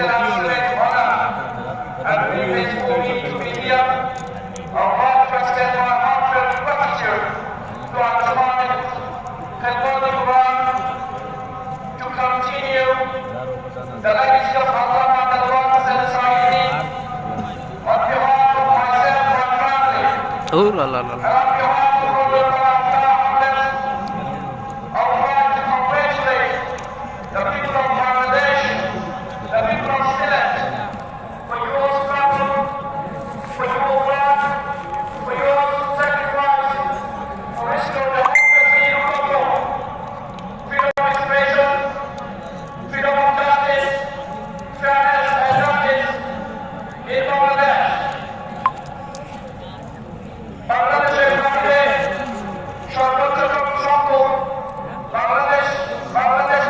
absolute honor and privilege for me to be here. I want to extend my heartfelt gratitude to Anjuman Khilwat Quran to continue the legacy of Allama Al-Waqas al-Sa'idi on behalf of myself and my family. And on behalf of all of our partners, I would like to congratulate the people of Bangladesh, the people of Sylhet, for your struggle, for your work, for your sacrifice, for restoring the democracy in Congo, freedom of expression, freedom of justice, fairness and justice in Bangladesh. বাংলাদেশের মাটিতে সর্বোচ্চ সম্পদ বাংলাদেশ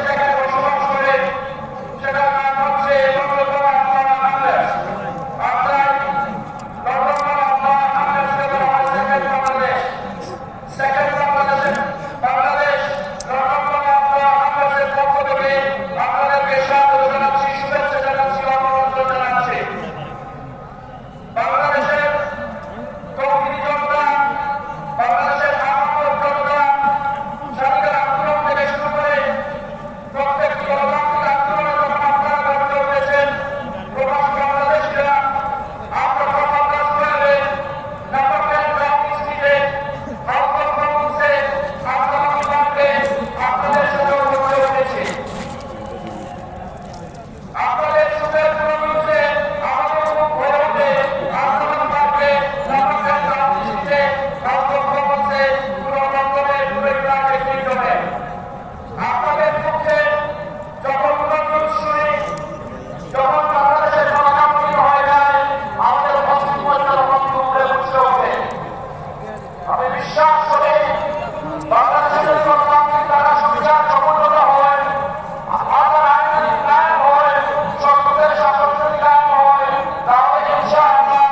থেকে বসবাস করে সেটার নাম হচ্ছে বঙ্গবন্ধু বাংলাদেশ। অর্থাৎ বঙ্গবন্ধু বাংলাদেশকে বলা হয় সেকেন্ড বাংলাদেশ। সেকেন্ড বাংলাদেশ বঙ্গবন্ধু বাংলাদেশের পক্ষ থেকে আপনাদেরকে স্বাগত জানাচ্ছি, শুভেচ্ছা জানাচ্ছি, অভিনন্দন জানাচ্ছি। বাংলাদেশের তৌহিদি জনতা, বাংলাদেশের আপামর জনতা, স্বাধীনতা আন্দোলন থেকে শুরু করে প্রত্যেকটি গণতান্ত্রিক আন্দোলনে যখন আপনারা গঠিত হয়েছেন, প্রবাসী বাংলাদেশিরা আপনারা বাংলাদেশ করে নেপাল গ্রাউন্ড স্ট্রিটে হাউস কমন্সে আপনাদের মাঠে আপনাদের সাথে উপস্থিত হয়েছে। আপনাদের সুখের প্রমিতে আমাদের খুব ভয় ওঠে আন্দোলন মাঠে নেপাল গ্রাউন্ড স্ট্রিটে হাউস কমন্সে পুরো লন্ডনে ঘুরে বেড়াতে ঠিক হবে। আপনাদের পক্ষে যখন উন্নয়ন শুনি, যখন বাংলাদেশের জনগণ হয়ে যায়, আমাদের অস্তিত্বের রক্ত উপরে উঠতে হবে। আমি বিশ্বাস করি বাংলাদেশের গণতান্ত্রিক ধারা সংবিধান সমুন্নত হয়, আবার আইনের কায়েম হয়, সংসদের শাসন কায়েম হয়, তাহলে ইনশাআল্লাহ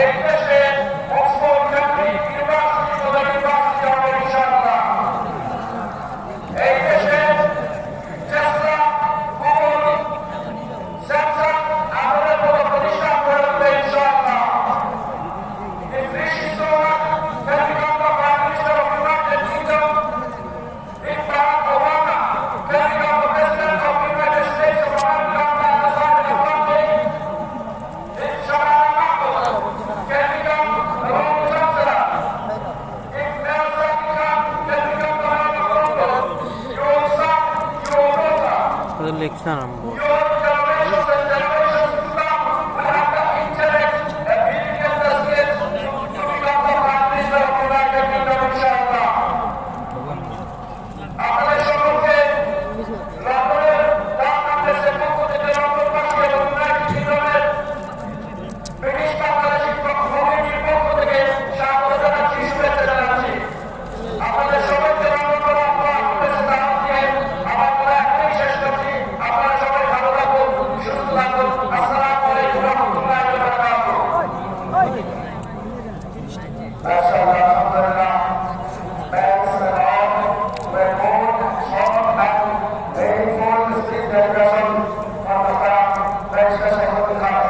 এই দেশে অক্সফোর্ড কেমব্রিজ ইউনিভার্সিটি হবে ইনশাআল্লাহ। এই দেশে টেসলা, গুগল, স্যামসাং আমাদের মতো প্রতিষ্ঠান গড়ে উঠবে ইনশাআল্লাহ। If Rishi Sunak can become the Prime Minister of United Kingdom, if Barack Obama can become the President of United States of America on the other side of the Atlantic, if Shabana Mahmood can become the Home Chancellor, if Nelson Khan can become the Mayor of London, your son, your daughter, লিখছেন আম্বু your generations and generations to come will have the intellect, ability and the skills to become the Prime Minister of United Kingdom, inshallah. আপনাদের সকলকে লন্ডনের বাংলাদেশের পক্ষ থেকে লন্ডনবাসী এবং United কিংডমের British Bangladeshi কমিউনিটির পক্ষ থেকে স্বাগত জানাচ্ছি, শুভেচ্ছা জানাচ্ছি। আপনাদের সবাইকে লন্ডন আপনাদের দাওয়াত দিয়ে আমার বলা একটাই শেষ করছি, আপনারা সবাই ভালো থাকুন, সুস্থ থাকুন। আসসালামু আলাইকুম ওয়া রাহমাতুল্লাহি ওয়া বারাকাতুহু। আলহামদুলিল্লাহ। Thanks a lot. We're both short and very full speech delegation from the Quran. Thanks for sharing the time.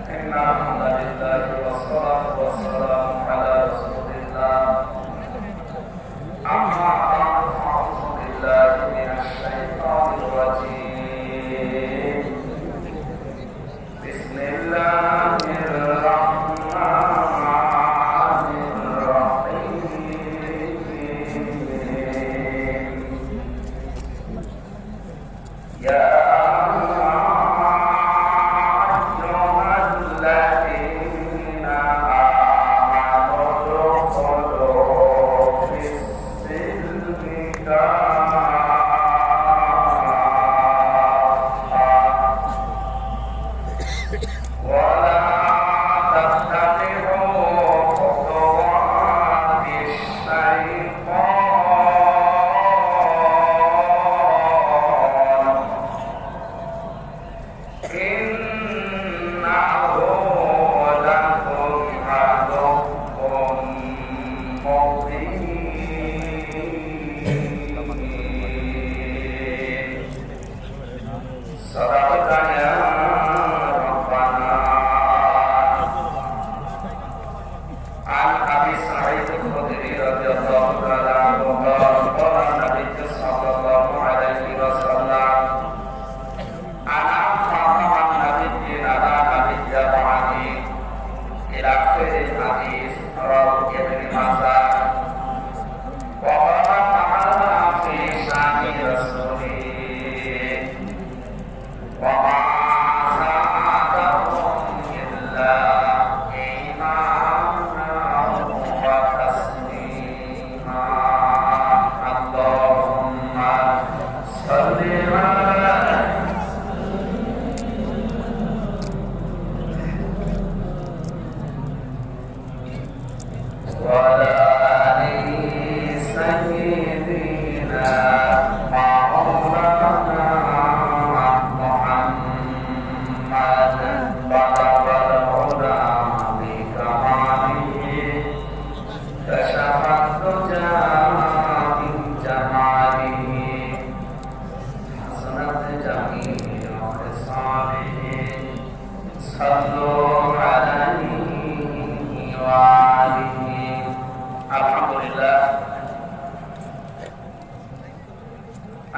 إن الحمد لله والصلاة والسلام على رسول الله. أما بعد فأعوذ بالله من الشيطان الرجيم. بسم الله الرحمن الرحيم. يا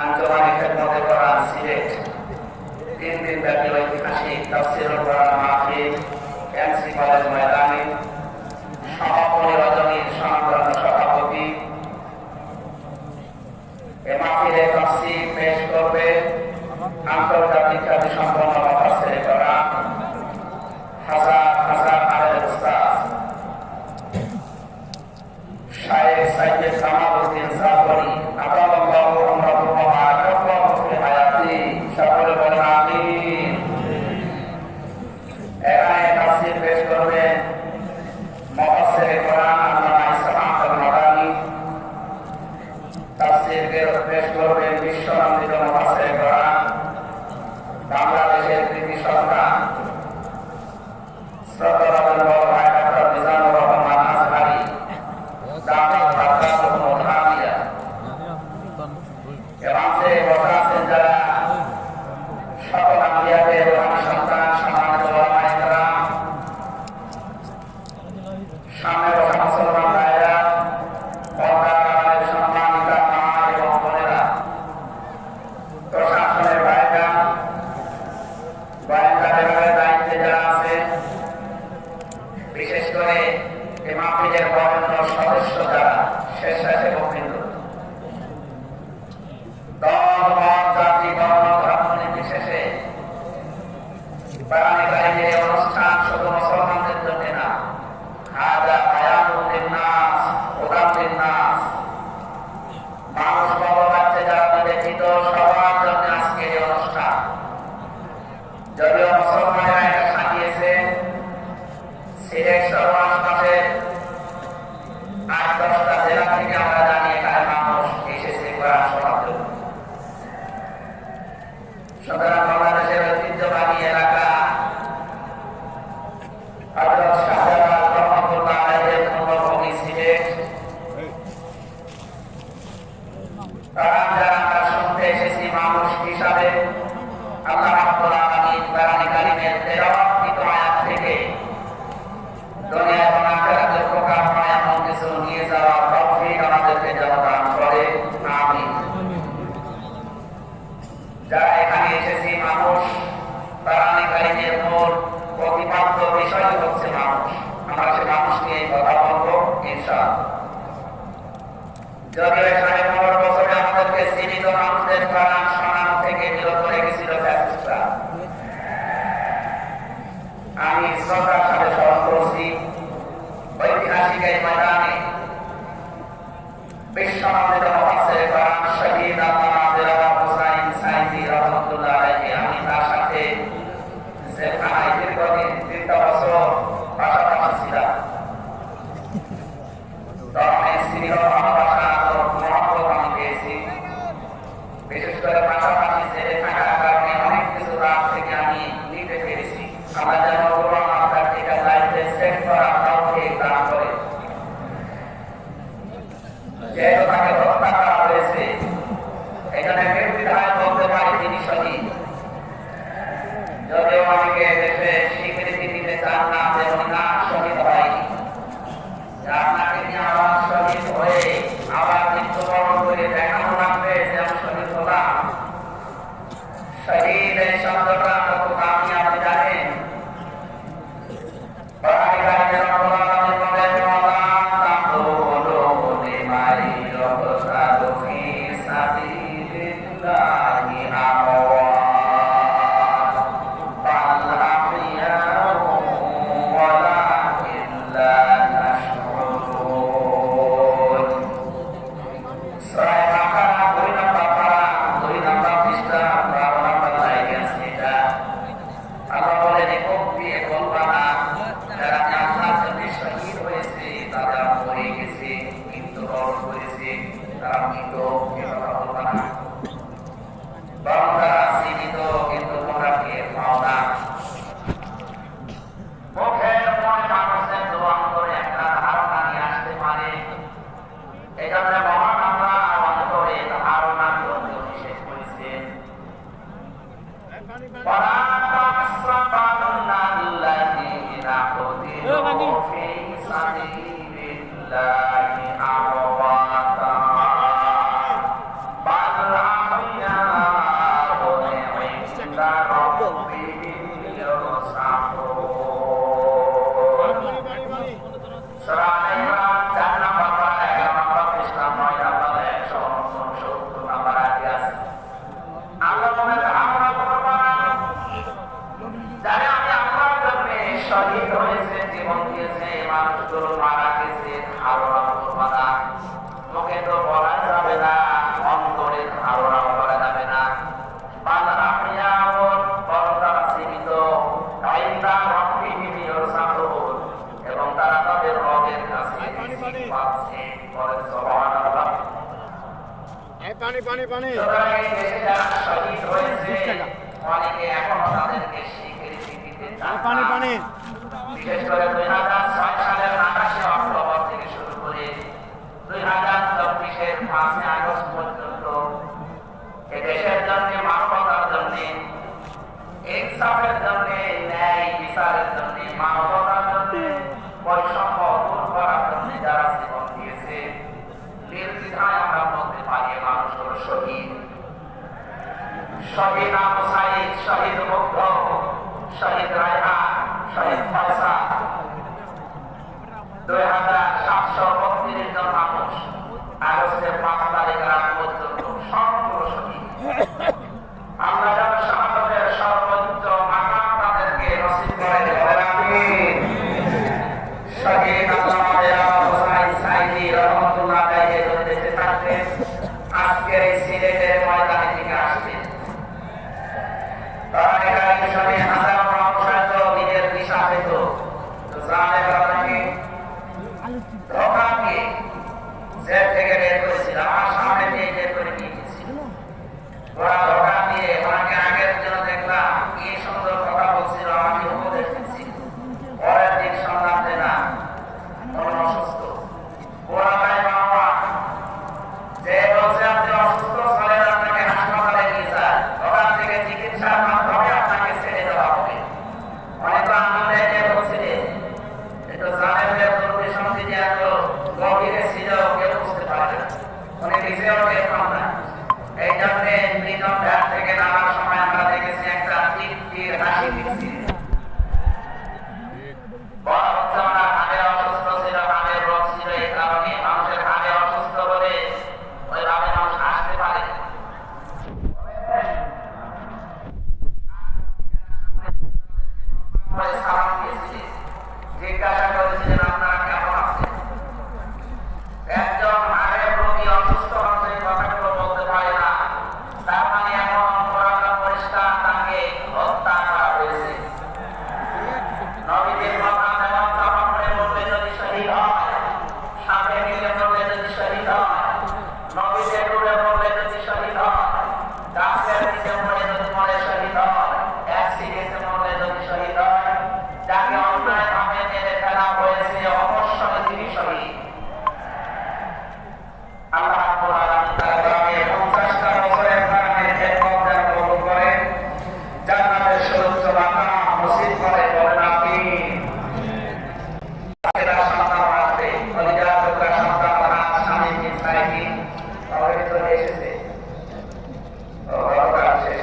আঞ্জুমানে খেদমতে কোরআন সিলেট 3 দিন ব্যাপী ঐতিহাসিক তাফসীরুল কোরআন মাহফিল এমসি কলেজ ময়দানে সমাপনী রজনীর সনাতন সভাপতি এ মাহফিলে তাফসীর পেশ করবে আন্তর্জাতিক খ্যাতি সম্পন্ন মুফাসসির কোরআন হাসান আলের উস্তাদ শায়েখ সাইয়্যিদ কামালউদ্দিন জাফরি আতাল্লাহু উমরাহু ওয়া বারাকাল্লাহু ফি হায়াতি সকলে বলেন আমিন। এখানে তাফসীর পেশ করবেন মুফাসসির কোরআন আল্লামা ইসহাক আল-মাদানী, তাফসীর পেশ করবেন বিশ্বনন্দিত মুফাসসির কোরআন বাংলাদেশের কৃতি সন্তান শ্রদ্ধাভাজন বড় ভাই ডক্টর মিজানুর রহমান আজহারী দামাত বারকাতুহুল হামিয়া। এবং সে বসা আছেন যারা সকল আম্বিয়াদের রুহানি সন্তান সম্মানিত ওলামায়ে কেরাম, সামনে বসা মুসলমান ভাইরা, পর্দার আড়ালের সম্মানিতা মা এবং বোনেরা, প্রশাসনের ভাইরা, গোয়েন্দা বিভাগের দায়িত্বে যারা আছে, বিশেষ করে এই মাহফিলের বরেণ্য সদস্য যারা, স্বেচ্ছাসেবকবৃন্দ, দল মত জাতি বর্ণ ধর্ম নির্বিশেষে কোরআনে কারিমের এই অনুষ্ঠান শুধু মুসলমানদের জন্য না, হাযা বায়ানুল লিন্নাস হুদাল লিন্নাস, মানুষ বড় বাচ্চা যারা ব্যতীত সবার জন্য আজকে এই অনুষ্ঠান। যদিও মুসলমানেরা এটা সাজিয়েছে সিলেট সহ আশপাশের 8-10টা জেলা থেকে, আমরা জানি এখানে মানুষ এসেছে কোরআন শোনার জন্য। সুতরাং বাংলাদেশের ঐতিহ্যবাহী এলাকা হযরত শাহজালাল রহমাতুল্লাহ আলাইহির জন্মভূমি সিলেট, কোরআন যারা আমরা শুনতে এসেছি মানুষ হিসাবে, আল্লাহ রাব্বুল আলামিন কোরআনে কারিমের তেলাওয়াতকৃত আয়াত থেকে দুনিয়া এবং আখিরাতের উপকারময় এমন কিছু নিয়ে যাওয়ার তৌফিক আমাদেরকে যেন দান করে, আমিন। যারা এখানে এসেছি মানুষ, কোরআনে কারিমের মূল প্রতিপাদ্য বিষয় হচ্ছে মানুষ। আমরা সে মানুষ নিয়ে কথা বলবো ইনশাআল্লাহ। যদিও 15.5 বছরে আমাদেরকে জীবিত মানুষদের কোরআন শোনানো থেকে বিরত রেখেছিল ফ্যাসিস্টরা। আমি শ্রদ্ধার সাথে স্মরণ করছি ঐতিহাসিক এই ময়দানে বিশ্বনন্দিত মুফাসসির কোরআন শহীদ আল্লামা দিলওয়ার হোসাইন সাইদি রহমাতুল্লাহ আলাইহি, আমি তার সাথে জেলখানায় দীর্ঘদিন 3টা বছর পাশাপাশি ছিলাম। তো অনেক স্নেহ ভালোবাসা মহব্বত আমি পেয়েছি। বিশেষ করে পাশাপাশি জেলে থাকার কারণে অনেক কিছু রাত থেকে আমি নিতে পেরেছি। আমরা যেন কোরআন আপনার থেকে লাইফে সেট করা কাউকে দান করে, যেহেতু তাকে হত্যা বাল আহইয়াউন বরং তারা জীবিত ইনদা রাব্বিহিম ইরসালুন এবং তারা তাদের রবের কাছে পাচ্ছে বলেন সুবহানাল্লাহ। পানি সুতরাং এই দেশে যারা শহীদ হয়েছে অনেকে এখনো তাদেরকে স্বীকৃতি দিতে চায় না। পানি বিশেষ করে 2006 সালের 28 অক্টোবর থেকে শুরু করে 2024 5 আগস্ট পর্যন্ত এদেশের জন্য, মানবতার জন্য, ইনসাফের জন্য, ন্যায় বিচারের জন্য, মানবতার জন্য, বৈষম্য দূর করার জন্য যারা জীবন দিয়েছে নির্দ্বিধায় আমরা বলতে পারি মানুষ হলো শহীদ। শহীদ আবু সাঈদ, শহীদ মুগ্ধ, শহীদ রায়হান, শহীদ ফয়সাল, 2732 জন মানুষ আগস্টের 5 তারিখ রাত পর্যন্ত সবগুলো শহীদ। আমরা যেন শাহাদাতের সর্বোচ্চ মাকাম তাদেরকে নসিব করে দেন, আমিন। শহীদ আল্লামা আবু সাঈদ সাঈদী রাহমাতুল্লাহ আলাইহি যদি বেঁচে থাকতেন আজকের এই সিলেটের ময়দানে থেকে আসতেন। তারা এখানে শহীদ হাজার মানুষ হয়তো নিজের দিশা পেত, জালেমরা তাকে ধোঁকা দিয়ে জেল থেকে বের করেছিল, আমার সামনে দিয়ে বের করে নিয়ে গেছিল। ওরা ধোঁকা দিয়ে ওনাকে আগের জন্য দেখলাম কি সুন্দর কথা বলছিল, আমাকে উপদেশ দিচ্ছিল। পরের দিন শুনলাম যে না, উনি অসুস্থ। ওরা তাই বাবা যে বলছে আপনি অসুস্থ, চলেন আপনাকে হাসপাতালে নিয়ে যান, ওখান থেকে চিকিৎসার মাধ্যমে আপনাকে ছেড়ে দেওয়া হবে। অনেক আনন্দে যে বলছিলেন কিন্তু জালেমদের দুর্বিসন্ধি যে এত গভীরে ছিল কেউ বুঝতে পারে না, উনি নিজেও দেখলাম না। এই জন্য মৃত ভ্যাট থেকে নামার সময় আমরা দেখেছি একটা তৃপ্তির হাসি দিচ্ছি। বড় হচ্ছে ওনার হাড়ে অসুস্থ ছিল, হাড়ের রোগ ছিল, এই কারণে মানুষের হাড়ে অসুস্থ হলে ওইভাবে মানুষ আসতে পারে। সালাম দিয়েছিলেন, জিজ্ঞাসা করেছিলেন আপনারা কেমন আছেন। একজন হাড়ের রোগী অসুস্থ হচ্ছে, এই কথাগুলো বলতে পারে না, তার মানে এমন পুরানো পরিষ্কার তাকে হত্যা করা হয়েছে। নবীদের কথা যেমন জমা করে বললে যদি শহীদ হয়, সাথে মিলে বললে যদি শহীদ হয়, নবীদের রূপে বললে যদি শহীদ হয়, গাছের নিচে মরে যদি মরে শহীদ হয়, অ্যাক্সিডেন্টে মরলে যদি শহীদ হয়, যাকে অন্যায়ভাবে মেরে ফেলা হয়েছে অবশ্যই তিনি শহীদ। আল্লাহ রাব্বুল আলামিন তাআলাকে 50টা বছরের কারণে খেদমত যেন কবুল করেন, জান্নাতের সুউচ্চ মাকাম নসিব করে, বলেন আমিন। আজকের সন্তান আছে, কলিজার টুকরা সন্তান রাত স্বামী সাইকি আমাদের চলে এসেছে। ও গতকাল শেষ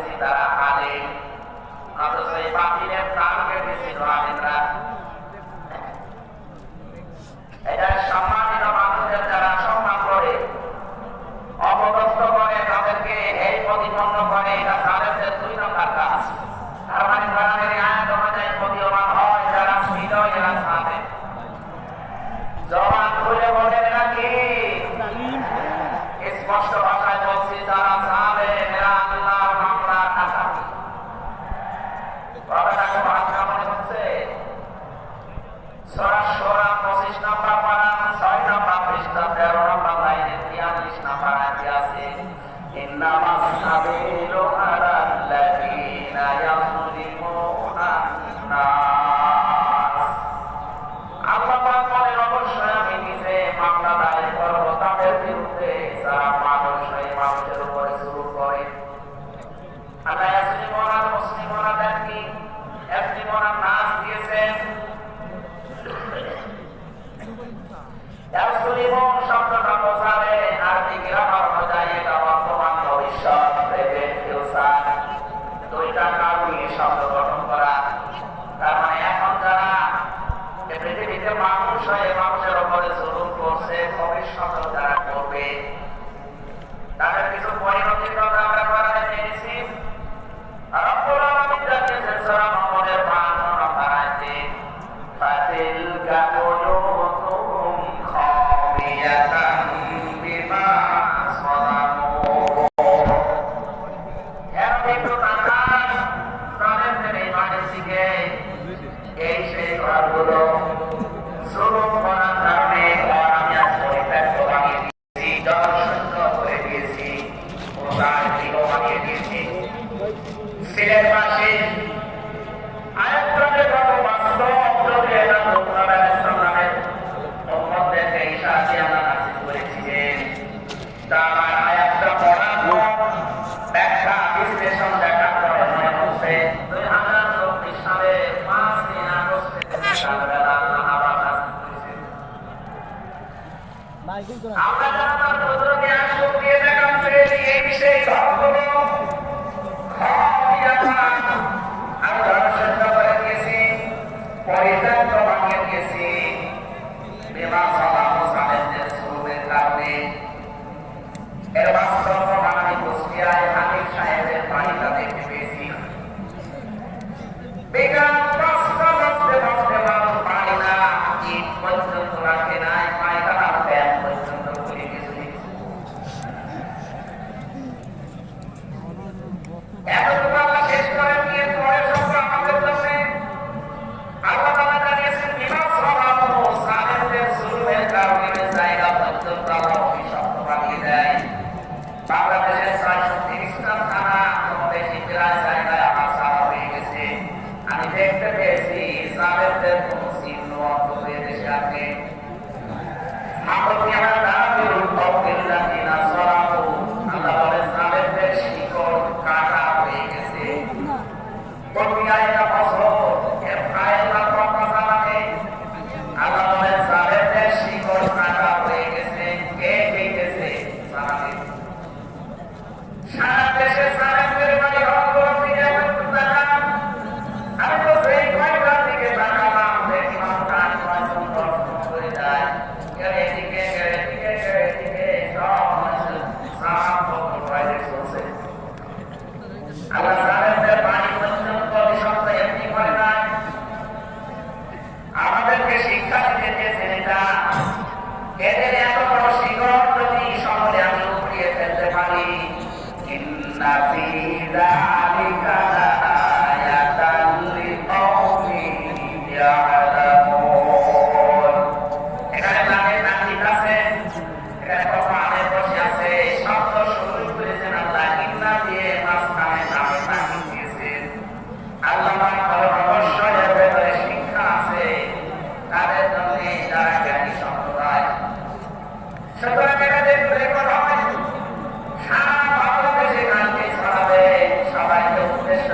দেখেছি তারা আলেম, অথচ এই বাতিলের প্রাণ কেটেছিল আলেমরা। এটা সম্মানিত মানুষদের যারা সম্মান করে, অপদস্থ করে, তাদেরকে এই প্রতিপন্ন করে, এটা তাদের 2 নম্বর কাজ। আর মানে কোরআনের আয়াত অনুযায়ী প্রতীয়মান হয় যারা ছিল এরা সাথে জবান খুলে বলেন নাকি স্পষ্ট ভাষায় বলছি যারা সাথে এরা আল্লাহর মামলার আসামি। কথাটা খুব হালকা মনে হচ্ছে। সূরা শূরা 25 নম্বর পারা 6 নম্বর পৃষ্ঠা 13 নম্বর লাইনে 43 নম্বর আয়াতে আছে ইন্নামাস সাবিলু আলাল্লাযীনা ইয়াযলিমুনা নাস। আল্লাহ পাক বলেন অবশ্যই আমি নিজে মামলা দায়ের করব তাদের বিরুদ্ধে যারা মানুষের উপরে জুলুম করে। আল্লাহ ইয়াযলিমুনা মুসলিমুনা দেখি ইয়াযলিমুনা নাস দিয়েছেন। ইয়াযলিমুন শব্দটা বোঝালে আরবি গ্রামার অনুযায়ী এটা বর্তমান ভবিষ্যৎ প্রেজেন্ট ফিউচার দুইটা কাল নিয়ে শব্দ গঠন করা। তার মানে এখন যারা পৃথিবীতে মানুষ হয়ে মানুষের উপরে জুলুম করছে, ভবিষ্যতেও যারা করবে, তাদের কিছু পরিণতির কথা আমরা কোরআনে জেনেছি। রব্বুল আলামিন জানিয়েছেন সূরা মুহাম্মদের 52 নম্বর আয়াতে ফাতিলকা বুয়ুতুহুম খাবিয়াতান বিমা সালামু। এর একটু তাকান জানেন এই বাণীর দিকে। এই সেই ঘরগুলো জুলুম করার কারণে ঘর আমি আজ পরিত্যক্ত বানিয়ে দিয়েছি, জনশূন্য করে দিয়েছি, প্রচার গৃহ বানিয়ে দিয়েছি। সিলেট পাশে আয়াতটাকে কত বাস্তব যদি এটা লোকনাথ ইসলামের উম্মতদেরকে ইশারা দিয়ে আল্লাহ নাযিল করেছিলেন। তার আয়াতটা পড়ার পর ব্যাখ্যা বিশ্লেষণ দেখার পরে মনে হচ্ছে 2024 সালে 5 আগস্ট থেকে সকালবেলা আল্লাহ আবার নাযিল করেছেন। আমরা যারা তার কুদরতি আশীর্বাদ দিয়ে দেখাচ্ছে এই বিষয়ে ঘরগুলো আমি জনসংখ্য করে দিয়েছি, পরিত্যক্ত বানিয়ে দিয়েছি বিমা সালামু সালেহদের জুলুমের কারণে। এর বাস্তব প্রমাণ আমি কুষ্টিয়ায় হানিফ সাহেবের বাড়িটা দেখতে পেয়েছি। বেকার রাস্তা বসতে বসতে মানুষ পায় না, ইট পর্যন্ত রাখে নাই, পায়খানার ব্যাগ পর্যন্ত খুলে গেছে। এতটুকু আল্লাহ শেষ করে দিয়ে পরে সব আমাদের জন্য আল্লাহ তাআলা জানিয়েছেন বিমা সালামু সালেহদের জুলুমের কারণে জায়গা পর্যন্ত আল্লাহ অভিশপ্ত বানিয়ে দেয়। বাংলাদেশের 430টা থানা বেশি প্রায় জায়গায় আমার সারা হয়ে গেছে। আমি দেখতে পেয়েছি সালেহদের কোন চিহ্ন অন্তত দেশে আছে। আল্লাহ বলেন সালেহদের শিকড় কাটা হয়ে গেছে। আল্লাহ বলেন সালেহদের শিকড় কাটা হয়ে গেছে। কে খেয়েছে? সারা দেশে সালেহদের বাড়ি ঘরগুলোর দিকে তাকান। আমি তো সেই ঘরটার দিকে তাকালাম, দেখি মানুষ করে যায় এদিকে এদিকে এদিকে সব আল্লাহ সালেহদের বাড়ি পর্যন্ত বিষয়টা এমনি করে নাই। আমাদেরকে শিক্ষা দিতে চেয়েছেন এটা। এদের এত বড় শিকড় যদি শহরে আমি উপড়িয়ে ফেলতে পারি, ইন্না ফি যালিকা লাআয়াতান লিকাউমিন ইয়ালামুন। এখানে লাঠি নাকিদ আছে, এখানে কত আলে বসে আছে, শব্দ শুরু করেছেন আল্লাহ ইন্না দিয়ে মাঝখানে নামে নাকিদ দিয়েছেন। আল্লাহ পাক বলেন অবশ্যই এর ভেতরে শিক্ষা আছে তাদের জন্য যারা জ্ঞানী সম্প্রদায়। সুতরাং এটাদের কথা হয় সারা বাংলাদেশে গানকে ছড়াবে, সবাইকে উদ্দেশ্য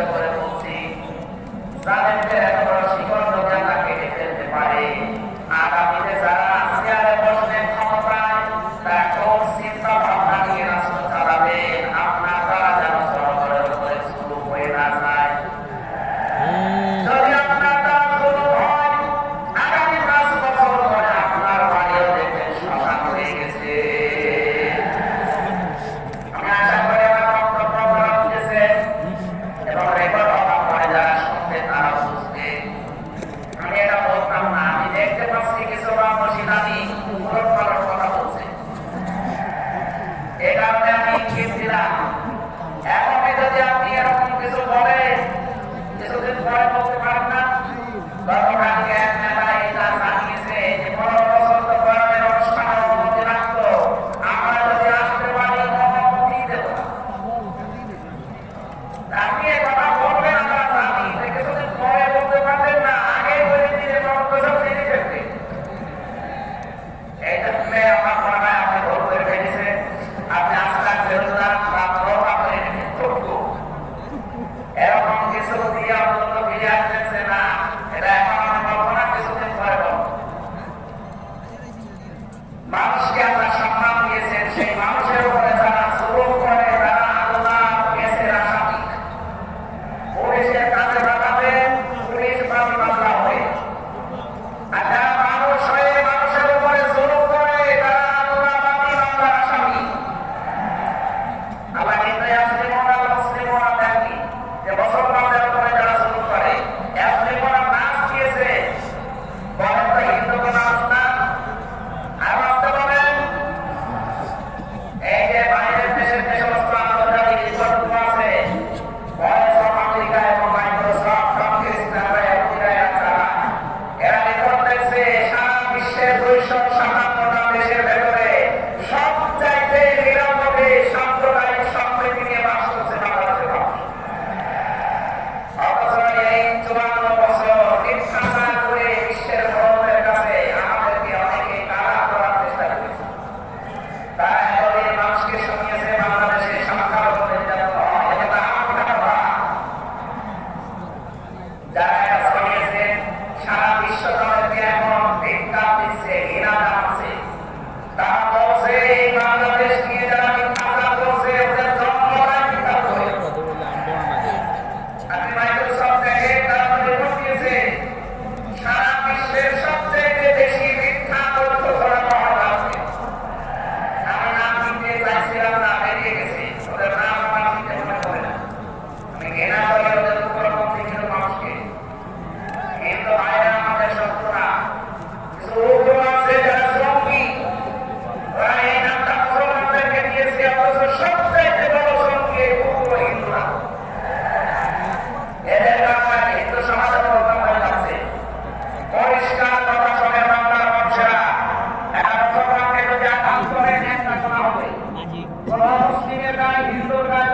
কোনো মুসলিমের গায়ে, হিন্দুর গায়ে